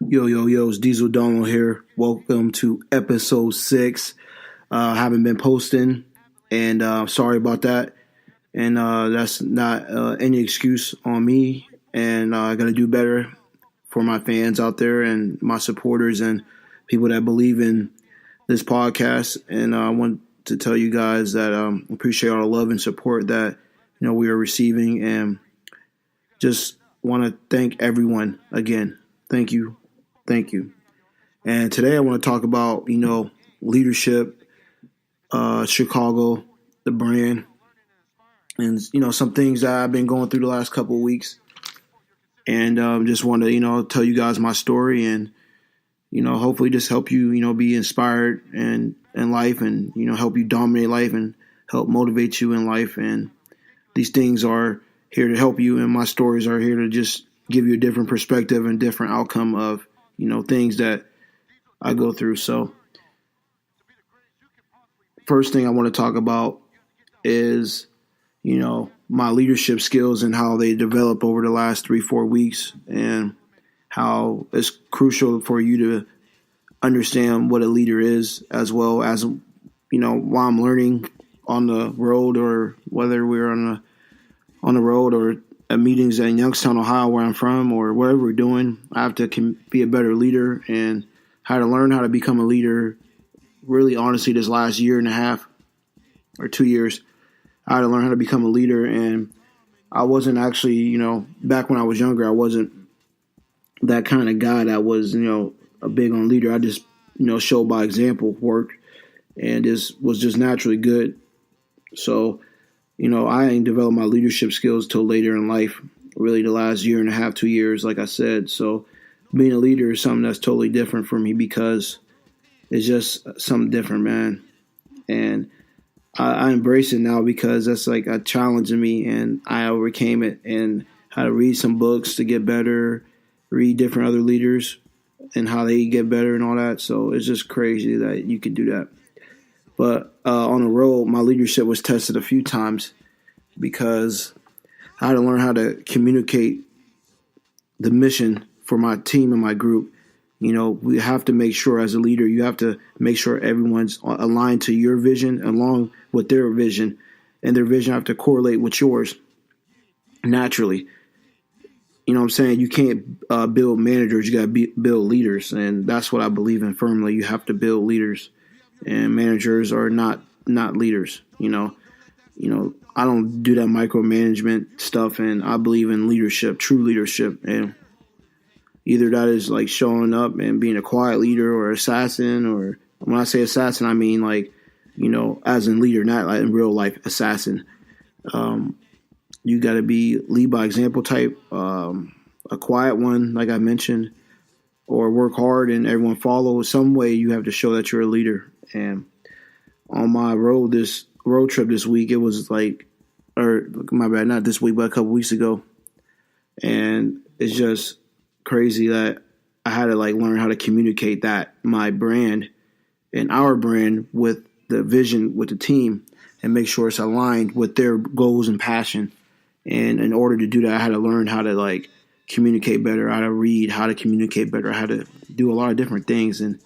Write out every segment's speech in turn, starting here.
Yo, it's DieselDonlow here. Welcome to episode 6. Haven't been posting, and sorry about that. And that's not any excuse on me. And I got to do better for my fans out there and my supporters and people that believe in this podcast. And I want to tell you guys that appreciate all the love and support that we are receiving, and just want to thank everyone again. Thank you. Thank you. And today I want to talk about, leadership, Chicago, the brand, and, some things that I've been going through the last couple of weeks. And just want to, tell you guys my story and, hopefully just help you, be inspired in life and, help you dominate life and help motivate you in life. And these things are here to help you. And my stories are here to just give you a different perspective and different outcome of, things that I go through. So first thing I want to talk about is, my leadership skills and how they develop over the last 3-4 weeks, and how it's crucial for you to understand what a leader is, as well as, while I'm learning on the road, or whether we're on the road or at meetings in Youngstown, Ohio, where I'm from, or whatever we're doing. I have to be a better leader, and how to learn how to become a leader. Really, honestly, this last year and a half or 2 years, I had to learn how to become a leader. And I wasn't actually, back when I was younger, I wasn't that kind of guy that was, a big on leader. I just, showed by example, worked, and just was just naturally good. So, I ain't developed my leadership skills till later in life, really the last year and a half, 2 years, like I said. So being a leader is something that's totally different for me, because it's just something different, man. And I embrace it now, because that's like a challenge in me, and I overcame it, and how to read some books to get better, read different other leaders and how they get better and all that. So it's just crazy that you could do that. But on the road, my leadership was tested a few times, because I had to learn how to communicate the mission for my team and my group. We have to make sure, as a leader, you have to make sure everyone's aligned to your vision along with their vision, and their vision have to correlate with yours naturally. You know what I'm saying? You can't build managers. You got to build leaders, and that's what I believe in firmly. You have to build leaders, and managers are not leaders. I don't do that micromanagement stuff, and I believe in leadership, true leadership. And either that is like showing up and being a quiet leader, or assassin, or when I say assassin, I mean like, as in leader, not like in real life assassin. You got to be lead by example type, a quiet one, like I mentioned, or work hard and everyone follow. Some way you have to show that you're a leader. And on my road trip this week, it was like, or my bad, not this week, but a couple weeks ago. And it's just crazy that I had to like learn how to communicate that my brand and our brand with the vision with the team, and make sure it's aligned with their goals and passion. And in order to do that, I had to learn how to like communicate better, how to read, how to communicate better, how to do a lot of different things. And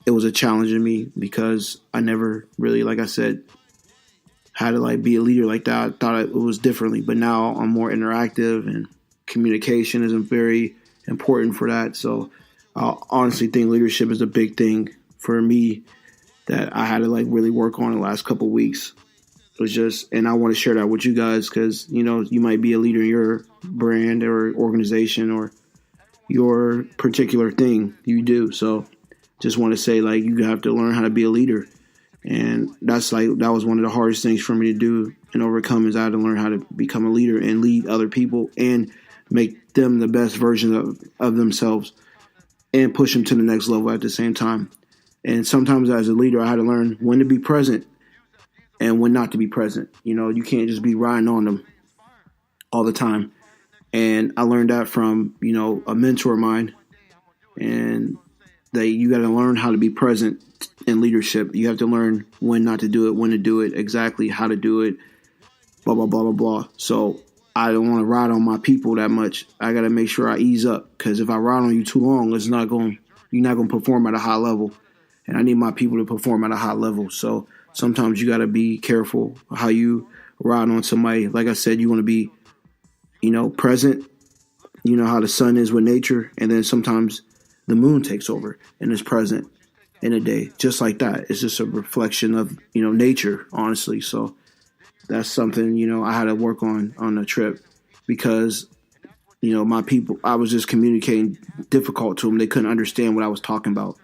it was a challenge in me, because I never really, like I said, had to like be a leader like that. I thought it was differently, but now I'm more interactive, and communication is very important for that. So I honestly think leadership is a big thing for me that I had to like really work on the last couple of weeks. It was just, and I want to share that with you guys, because, you might be a leader in your brand or organization or your particular thing you do. So just want to say, like, you have to learn how to be a leader. And that was one of the hardest things for me to do and overcome, is I had to learn how to become a leader and lead other people and make them the best version of themselves, and push them to the next level at the same time. And sometimes as a leader, I had to learn when to be present and when not to be present. You can't just be riding on them all the time. And I learned that from, a mentor of mine, and that you got to learn how to be present in leadership. You have to learn when not to do it, when to do it, exactly how to do it, blah, blah, blah, blah, blah. So I don't want to ride on my people that much. I got to make sure I ease up, because if I ride on you too long, you're not going to perform at a high level. And I need my people to perform at a high level. So sometimes you got to be careful how you ride on somebody. Like I said, you want to be, present. You know how the sun is with nature, and then sometimes the moon takes over and is present in a day, just like that. It's just a reflection of, nature, honestly. So that's something, I had to work on the trip, because, my people, I was just communicating difficult to them. They couldn't understand what I was talking about.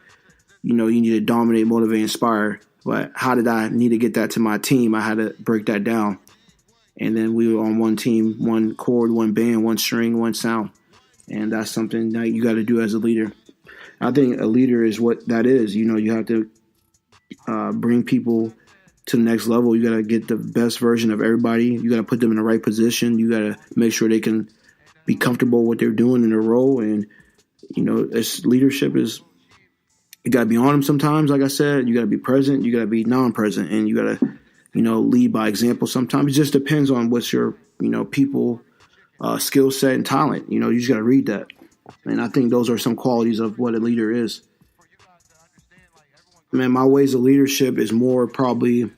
You need to dominate, motivate, inspire. But how did I need to get that to my team? I had to break that down. And then we were on one team, one chord, one band, one string, one sound. And that's something that you got to do as a leader. I think a leader is what that is. You have to bring people to the next level. You got to get the best version of everybody. You got to put them in the right position. You got to make sure they can be comfortable with what they're doing in their role. And, it's leadership is, you got to be on them sometimes. Like I said, you got to be present. You got to be non-present. And you got to, lead by example sometimes. It just depends on what's your, people skill set and talent. You just got to read that. And I think those are some qualities of what a leader is. Man, my ways of leadership is more probably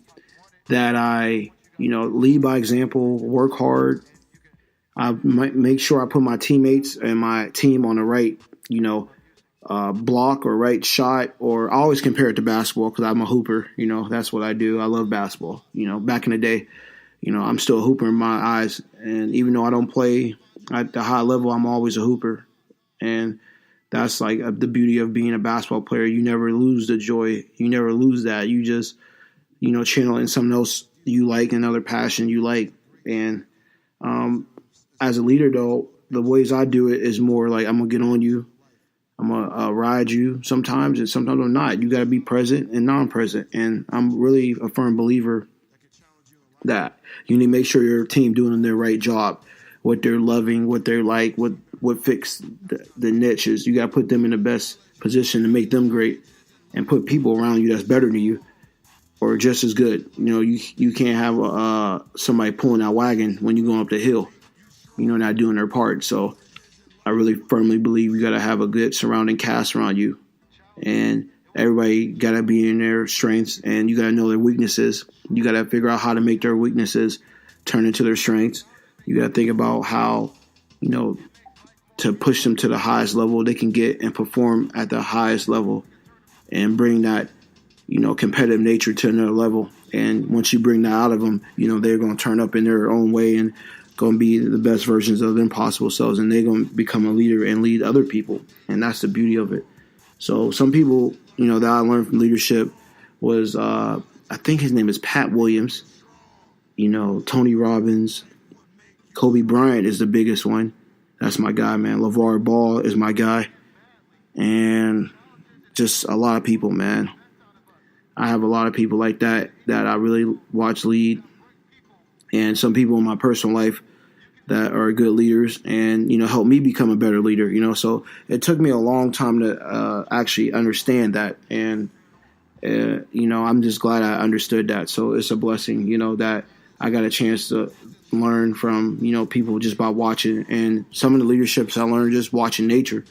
that I, lead by example, work hard. I might make sure I put my teammates and my team on the right, block or right shot. Or I always compare it to basketball, because I'm a hooper. That's what I do. I love basketball. Back in the day, I'm still a hooper in my eyes. And even though I don't play at the high level, I'm always a hooper. And that's like the beauty of being a basketball player. You never lose the joy. You never lose that. You just, channel in something else you like, another passion you like. And as a leader, though, the ways I do it is more like I'm going to get on you. I'm going to ride you sometimes, and sometimes I'm not. You got to be present and non-present. And I'm really a firm believer that you need to make sure your team doing their right job, what they're loving, what they're like, what fix the niches. You got to put them in the best position to make them great, and put people around you that's better than you or just as good. You can't have somebody pulling that wagon when you're going up the hill, not doing their part. So I really firmly believe you got to have a good surrounding cast around you, and everybody got to be in their strengths, and you got to know their weaknesses. You got to figure out how to make their weaknesses turn into their strengths. You got to think about how, to push them to the highest level they can get and perform at the highest level, and bring that, competitive nature to another level. And once you bring that out of them, they're going to turn up in their own way and going to be the best versions of their possible selves, and they're going to become a leader and lead other people. And that's the beauty of it. So some people, that I learned from leadership was, I think his name is Pat Williams, Tony Robbins, Kobe Bryant is the biggest one. That's my guy, man. LeVar Ball is my guy. And just a lot of people, man. I have a lot of people like that I really watch lead. And some people in my personal life that are good leaders and, help me become a better leader, So it took me a long time to actually understand that. And, I'm just glad I understood that. So it's a blessing, that I got a chance to learn from, people just by watching. And some of the leaderships I learned just watching nature.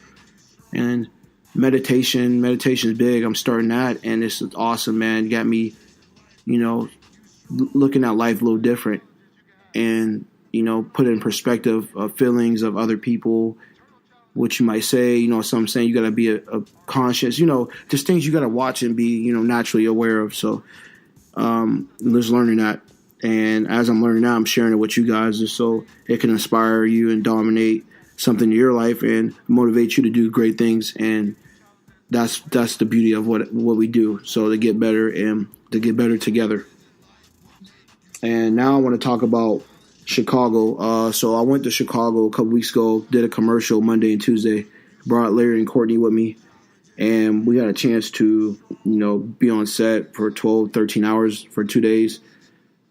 And meditation is big. I'm starting that, and it's awesome, man. It got me, looking at life a little different, and, put in perspective of feelings of other people, what you might say, so I'm saying you got to be a conscious, just things you got to watch and be, naturally aware of. So just learning that. And as I'm learning now, I'm sharing it with you guys just so it can inspire you and dominate something in your life and motivate you to do great things. And that's the beauty of what we do. So to get better and to get better together. And now I want to talk about Chicago. So I went to Chicago a couple weeks ago, did a commercial Monday and Tuesday, brought Larry and Courtney with me. And we got a chance to, be on set for 12, 13 hours for 2 days.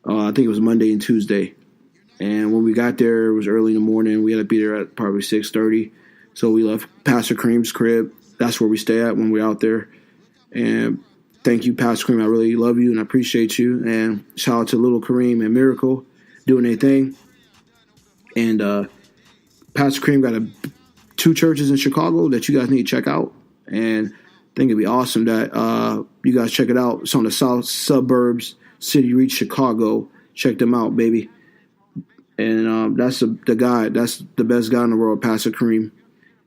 I think it was Monday and Tuesday. And when we got there, it was early in the morning. We had to be there at probably 6:30. So we left Pastor Kareem's crib. That's where we stay at when we're out there. And thank you, Pastor Kareem. I really love you and I appreciate you. And shout out to little Kareem and Miracle doing their thing. And Pastor Cream got two churches in Chicago that you guys need to check out. And I think it'd be awesome that you guys check it out. It's on the south suburbs, City Reach, Chicago. Check them out, baby. And that's the guy. That's the best guy in the world, Pastor Kareem.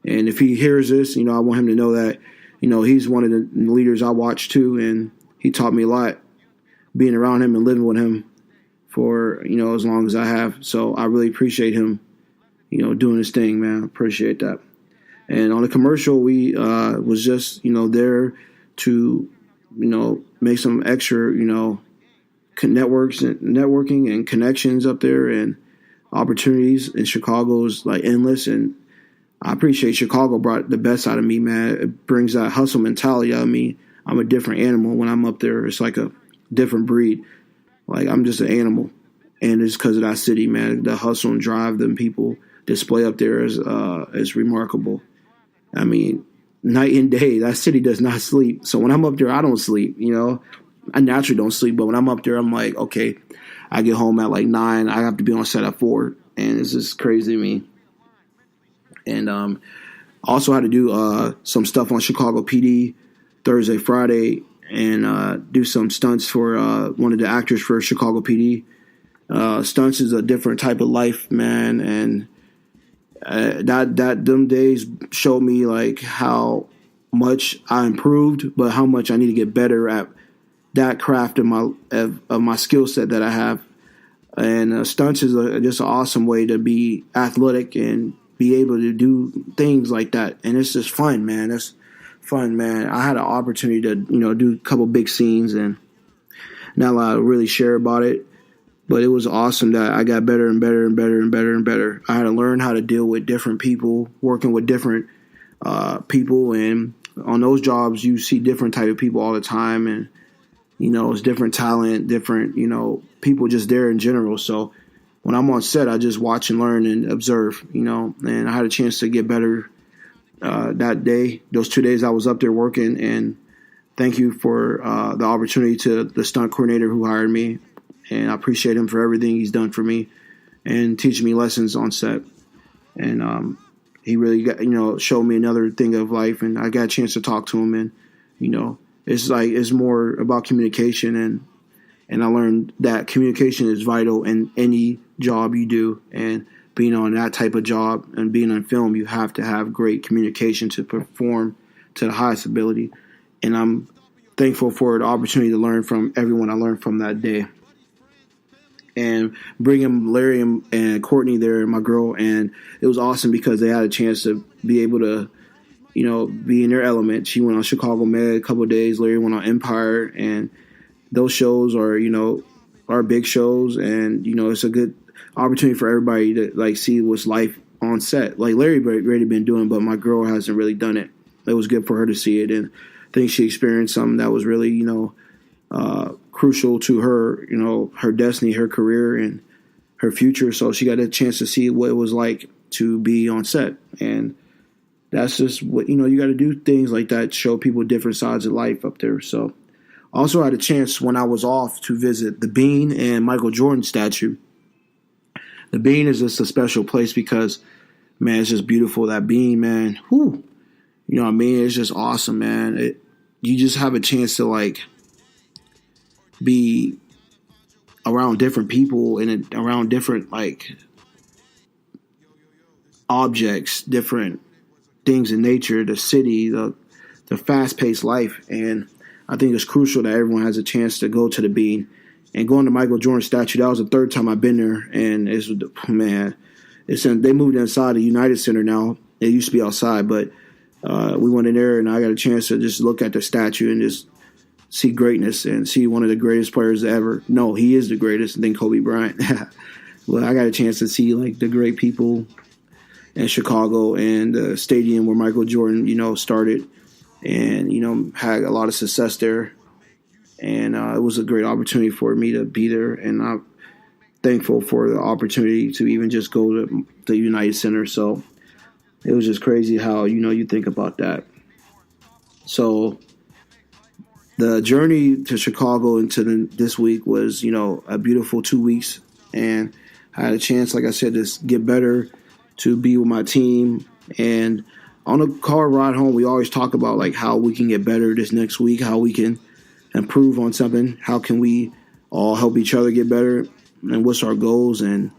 And if he hears this, I want him to know that, he's one of the leaders I watch too, and he taught me a lot being around him and living with him for, as long as I have. So I really appreciate him, doing his thing, man. Appreciate that. And on the commercial, we was just, there to, make some extra, networking and connections up there, and opportunities in Chicago is like endless. And I appreciate Chicago brought the best out of me, man. It brings that hustle mentality out of me. I'm a different animal when I'm up there. It's like a different breed. Like, I'm just an animal. And it's because of that city, man. The hustle and drive them people display up there is remarkable. I mean, night and day, that city does not sleep. So when I'm up there, I don't sleep, I naturally don't sleep. But when I'm up there, I'm like, okay, I get home at like 9. I have to be on set at 4. And it's just crazy to me. And also had to do some stuff on Chicago PD Thursday, Friday, and do some stunts for one of the actors for Chicago PD. Stunts is a different type of life, man. And them days showed me like how much I improved, but how much I need to get better at that craft of my skill set that I have. And stunts is just an awesome way to be athletic and be able to do things like that. And it's just fun, man. It's fun, man. I had an opportunity to, do a couple big scenes, and not allowed to really share about it. But it was awesome that I got better and better and better and better and better. I had to learn how to deal with different people, working with different people. And on those jobs, you see different type of people all the time. And, it's different talent, different, people just there in general. So when I'm on set, I just watch and learn and observe, and I had a chance to get better that day, those 2 days I was up there working. And thank you for the opportunity to the stunt coordinator who hired me. And I appreciate him for everything he's done for me and teaching me lessons on set. And he really got, showed me another thing of life. And I got a chance to talk to him. And, it's more about communication. And I learned that communication is vital in any job you do. And being on that type of job and being on film, you have to have great communication to perform to the highest ability. And I'm thankful for the opportunity to learn from everyone I learned from that day. And bringing Larry and Courtney there, my girl, and it was awesome because they had a chance to be able to, be in their element. She went on Chicago Med a couple of days. Larry went on Empire, and those shows are big shows, and it's a good opportunity for everybody to like see what's life on set. Like Larry already been doing, but my girl hasn't really done it. It was good for her to see it, and I think she experienced something that was really crucial to her, her destiny, her career, and her future. So she got a chance to see what it was like to be on set. And that's just what, you got to do things like that, show people different sides of life up there. So also had a chance when I was off to visit the Bean and Michael Jordan statue. The Bean is just a special place because, man, it's just beautiful. That Bean, man, whew, you know what I mean? It's just awesome, man. You just have a chance to like be around different people and around different like objects, different things in nature, the city, the fast-paced life. And I think it's crucial that everyone has a chance to go to the Bean. And going to Michael Jordan statue, that was the third time I've been there. And they moved inside the United Center now. It used to be outside, but we went in there and I got a chance to just look at the statue and just see greatness and see one of the greatest players ever. No, he is the greatest, and then Kobe Bryant. Well, I got a chance to see like the great people in Chicago and the stadium where Michael Jordan, started and, had a lot of success there. And it was a great opportunity for me to be there. And I'm thankful for the opportunity to even just go to the United Center. So it was just crazy how, you think about that. So the journey to Chicago into this week was, a beautiful 2 weeks. And I had a chance, like I said, to get better, to be with my team. And on the car ride home, we always talk about like how we can get better this next week, how we can improve on something, how can we all help each other get better, and what's our goals and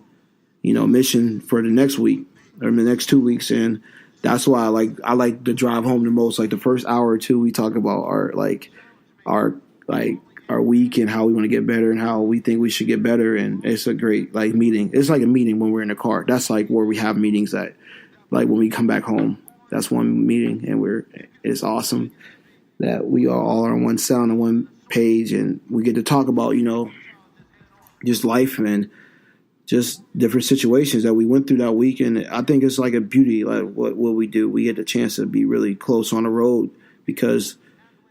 mission for the next week or the next 2 weeks. And that's why I like to drive home the most. Like the first hour or two, we talk about our week and how we want to get better and how we think we should get better. And it's a great meeting. It's like a meeting when we're in the car. That's like where we have meetings at. Like when we come back home, that's one meeting, and it's awesome that we all are on one sound and one page, and we get to talk about just life and just different situations that we went through that week. And I think it's like a beauty, like what we do. We get the chance to be really close on the road, because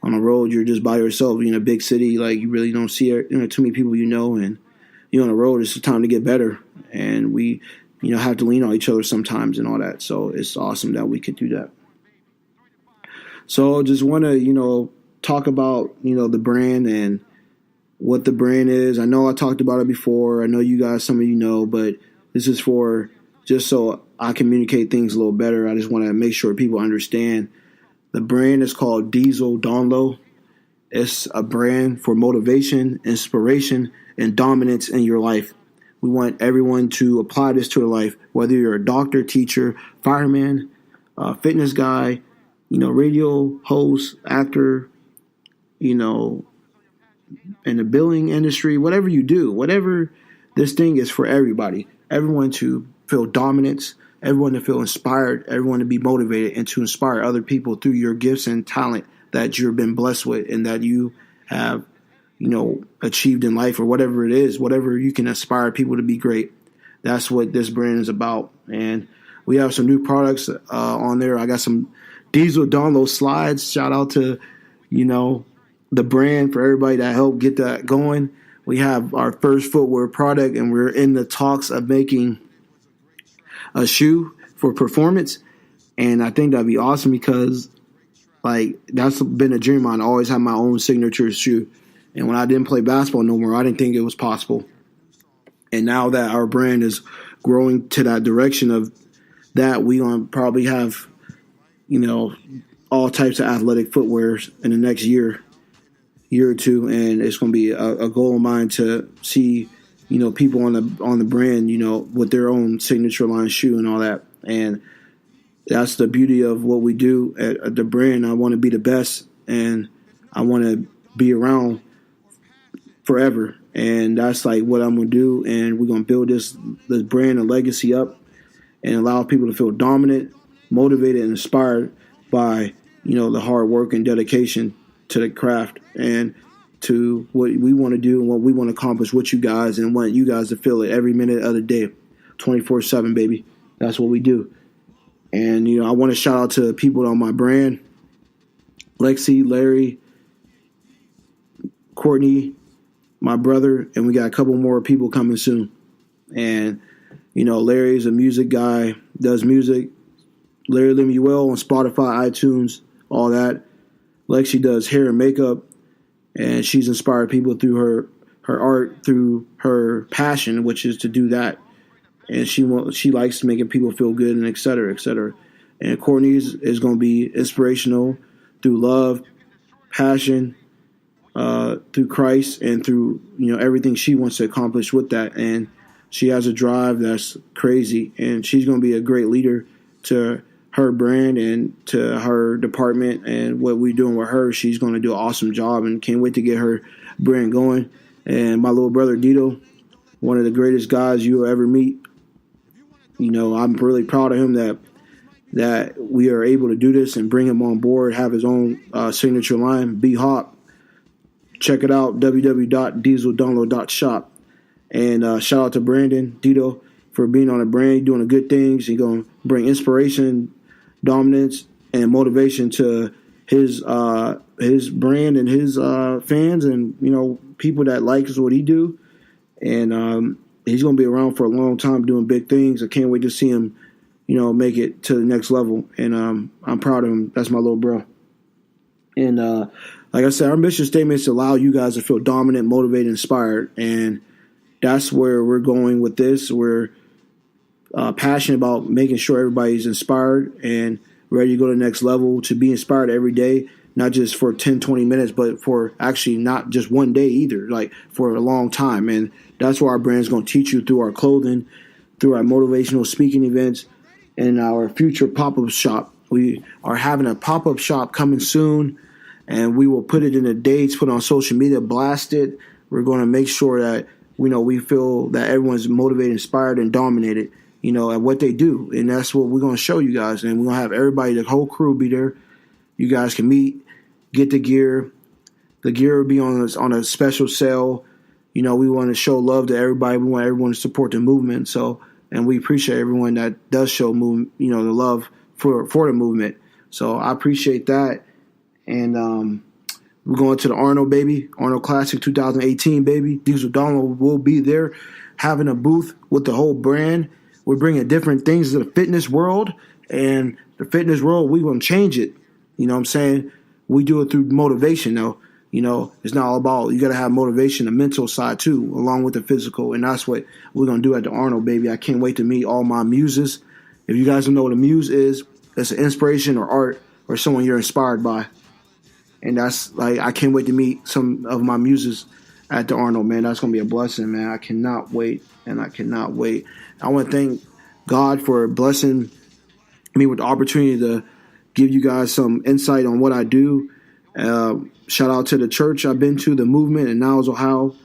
on the road you're just by yourself. You're in a big city, like you really don't see too many people, and you're on the road. It's the time to get better, and we have to lean on each other sometimes and all that. So it's awesome that we could do that. So just want to talk about the brand and what the brand is. I know I talked about it before. I know you guys, some of you know, but this is for just so I communicate things a little better. I just want to make sure people understand. The brand is called DieselDonlow. It's a brand for motivation, inspiration, and dominance in your life. We want everyone to apply this to their life, whether you're a doctor, teacher, fireman, fitness guy, radio host, actor, in the billing industry, whatever you do, whatever, this thing is for everybody. Everyone to feel dominance, everyone to feel inspired, everyone to be motivated, and to inspire other people through your gifts and talent that you've been blessed with and that you have, achieved in life, or whatever it is, whatever you can inspire people to be great. That's what this brand is about. And we have some new products on there. I got some DieselDonlow slides. Shout out to, the brand, for everybody that helped get that going. We have our first footwear product, and we're in the talks of making a shoe for performance. And I think that'd be awesome, because that's been a dream of mine. I always have my own signature shoe. And when I didn't play basketball no more, I didn't think it was possible. And now that our brand is growing to that direction of that, we gonna probably have, all types of athletic footwear in the next year or two, and it's going to be a goal of mine to see, people on the brand, with their own signature line shoe and all that. And that's the beauty of what we do at the brand. I want to be the best, and I want to be around forever, and that's like what I'm going to do. And we're going to build this brand and legacy up, and allow people to feel dominant, motivated, and inspired by the hard work and dedication to the craft and to what we want to do and what we want to accomplish with you guys, and want you guys to feel it every minute of the day, 24/7, baby. That's what we do. And I want to shout out to people on my brand: Lexi, Larry, Courtney, my brother, and we got a couple more people coming soon. And Larry's a music guy, does music. Larry Lemuel on Spotify, iTunes, all that. Lexi does hair and makeup, and she's inspired people through her art, through her passion, which is to do that. And she likes making people feel good, and et cetera, et cetera. And Courtney is going to be inspirational through love, passion, through Christ, and through everything she wants to accomplish with that. And she has a drive that's crazy, and she's going to be a great leader to her brand and to her department, and what we're doing with her. She's going to do an awesome job, and can't wait to get her brand going. And my little brother Dito, one of the greatest guys you'll ever meet. I'm really proud of him that we are able to do this and bring him on board, have his own signature line, Be Hot. Check it out, www.DieselDonlow.shop. And shout out to Brandon Dito for being on the brand, doing the good things. He's going to bring inspiration, dominance, and motivation to his brand and his fans, and people that likes what he do. And he's going to be around for a long time doing big things. I can't wait to see him, make it to the next level. And I'm proud of him. That's my little bro. And like I said, our mission statement is to allow you guys to feel dominant, motivated, inspired. And that's where we're going with this. We're passionate about making sure everybody's inspired and ready to go to the next level, to be inspired every day, not just for 10, 20 minutes, but for actually not just one day either, like for a long time. And that's what our brand's going to teach you through our clothing, through our motivational speaking events, and our future pop-up shop. We are having a pop-up shop coming soon, and we will put it in the dates, put it on social media, blast it. We're going to make sure that we feel that everyone's motivated, inspired, and dominated, at what they do. And that's what we're going to show you guys. And we're going to have everybody, the whole crew, be there. You guys can meet, get the gear. The gear will be on a special sale. We want to show love to everybody. We want everyone to support the movement. So, and we appreciate everyone that does show the love for the movement. So I appreciate that. And we're going to the Arnold, baby. Arnold Classic 2018, baby. DieselDonlow will be there having a booth with the whole brand. We're bringing different things to the fitness world. And the fitness world, we're going to change it. You know what I'm saying? We do it through motivation, though. It's not all about, you got to have motivation, the mental side, too, along with the physical. And that's what we're going to do at the Arnold, baby. I can't wait to meet all my muses. If you guys don't know what a muse is, it's an inspiration or art or someone you're inspired by. And that's like, I can't wait to meet some of my muses at the Arnold, man. That's going to be a blessing, man. I cannot wait, and I cannot wait. I want to thank God for blessing me with the opportunity to give you guys some insight on what I do. Shout out to the church I've been to, the movement in Niles, Ohio,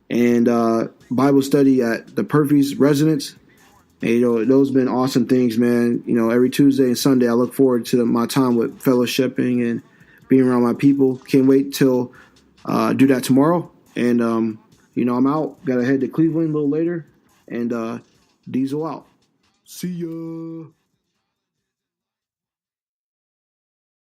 and Bible study at the Purphy's residence. And, those have been awesome things, man. Every Tuesday and Sunday, I look forward to my time with fellowshipping and being around my people. Can't wait till do that tomorrow. And, I'm out. Got to head to Cleveland a little later. And Diesel out. See ya.